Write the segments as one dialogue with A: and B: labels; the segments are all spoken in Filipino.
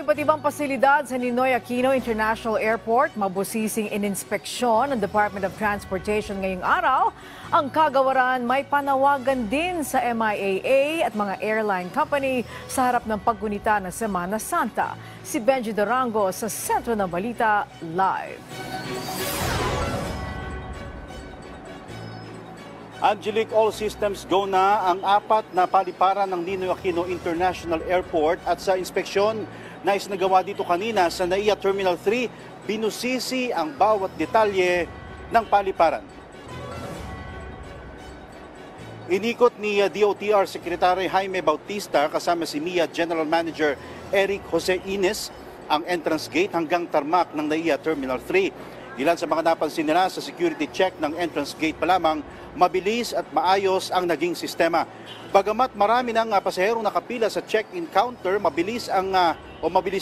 A: Iba't ibang pasilidad sa Ninoy Aquino International Airport mabusising ininspeksyon ng Department of Transportation ngayong araw. Ang kagawaran may panawagan din sa MIAA at mga airline company sa harap ng paggunita ng Semana Santa. Si Benji Durango sa Sentro ng Balita Live.
B: Angelic, all systems go na ang apat na paliparan ng Ninoy Aquino International Airport at sa inspeksyon na isinagawa dito kanina sa NAIA Terminal 3, binusisi ang bawat detalye ng paliparan. Inikot ni DOTR Secretary Jaime Bautista kasama si MIA General Manager Eric Jose Ines ang entrance gate hanggang tarmac ng NAIA Terminal 3. Ilan sa mga napansin nila sa security check ng entrance gate pa lamang, mabilis at maayos ang naging sistema. Bagamat marami ng pasaherong nakapila sa check-in counter, mabilis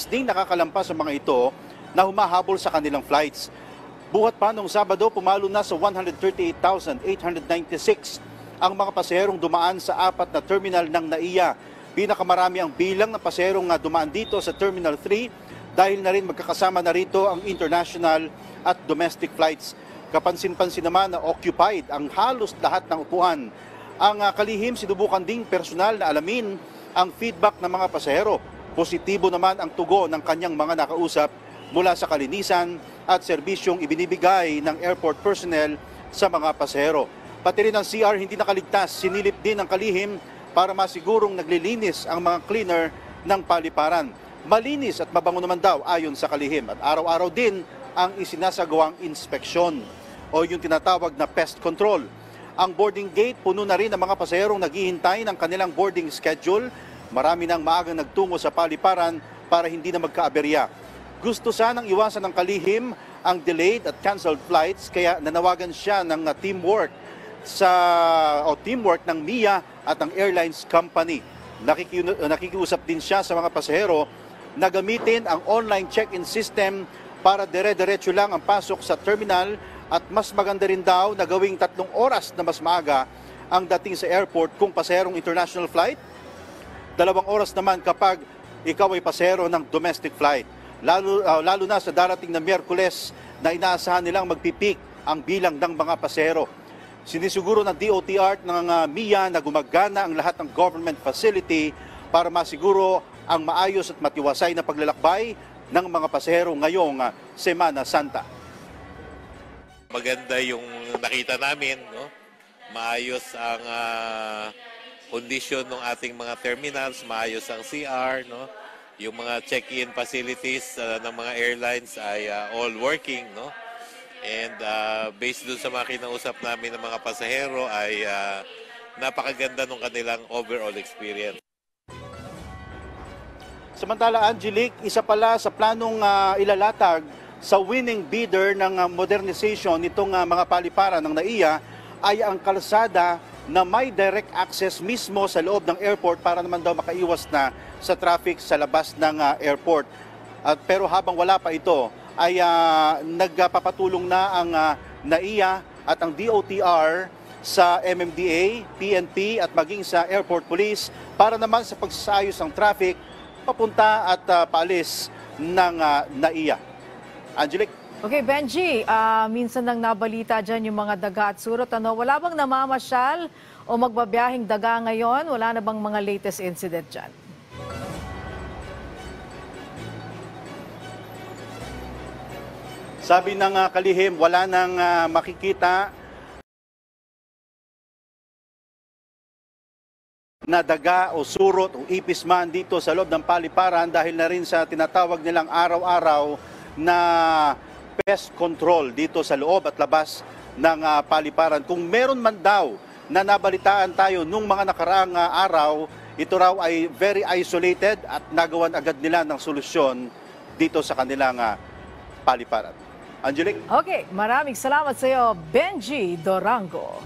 B: ding nakakalampas sa mga ito na humahabol sa kanilang flights. Buhat pa noong Sabado, pumalo na sa 138,896 ang mga pasaherong dumaan sa apat na terminal ng NAIA. Pinakamarami ang bilang ng pasaherong dumaan dito sa Terminal 3 dahil na rin magkakasama na rito ang international at domestic flights. Kapansin-pansin naman na occupied ang halos lahat ng upuan. Ang kalihim, sinubukan ding personal na alamin ang feedback ng mga pasahero. Positibo naman ang tugon ng kanyang mga nakausap mula sa kalinisan at serbisyong ibinibigay ng airport personnel sa mga pasahero. Pati rin ang CR hindi nakaligtas, sinilip din ang kalihim para masigurong naglilinis ang mga cleaner ng paliparan. Malinis at mabango naman daw ayon sa kalihim at araw-araw din ang isinasagawang inspeksyon o yung tinatawag na pest control. Ang boarding gate, puno na rin ang mga pasaherong naghihintay ng kanilang boarding schedule. Marami nang maagang nagtungo sa paliparan para hindi na magkaaberya. Gusto sanang iwasan ng kalihim ang delayed at canceled flights kaya nanawagan siya ng teamwork ng MIA at ng airlines company. Nakikiusap din siya sa mga pasahero na gamitin ang online check-in system para dire-diretso lang ang pasok sa terminal at mas maganda rin daw na gawing 3 oras na mas maaga ang dating sa airport kung pasaherong international flight. 2 oras naman kapag ikaw ay pasahero ng domestic flight. Lalo na sa darating na Miyerkules na inaasahan nilang magpipik ang bilang ng mga pasahero. Sinisiguro ng DOTR ng MIA na gumagana ang lahat ng government facility para masiguro ang maayos at matiwasay na paglalakbay ng mga pasahero ngayong Semana Santa.
C: Maganda yung nakita namin, no? Maayos ang kondisyon ng ating mga terminals, maayos ang CR, no? Yung mga check-in facilities ng mga airlines ay all working, no? And based dun sa mga kinausap namin ng mga pasahero ay napakaganda ng kanilang overall experience.
B: Samantala, Angelic, isa pala sa planong ilalatag sa winning bidder ng modernization nitong mga paliparan ng NAIA ay ang kalsada na may direct access mismo sa loob ng airport para naman daw makaiwas na sa traffic sa labas ng airport. Pero habang wala pa ito, ay nagpapatulong na ang NAIA at ang DOTR sa MMDA, PNP at maging sa Airport Police para naman sa pagsasayos ng traffic papunta at paalis ng NAIA. Angelic?
A: Okay, Benji, minsan nang nabalita dyan yung mga daga at surot. Wala bang namamasyal o magbabiyahing daga ngayon? Wala na bang mga latest incident dyan?
B: Sabi ng kalihim, wala nang makikita na daga o surot o ipis man dito sa loob ng paliparan dahil na rin sa tinatawag nilang araw-araw na pest control dito sa loob at labas ng paliparan. Kung meron man daw na nabalitaan tayo nung mga nakaraang araw, ito raw ay very isolated at nagawan agad nila ng solusyon dito sa kanilang paliparan. Angelic?
A: Okay, maraming salamat sa iyo, Benji Durango.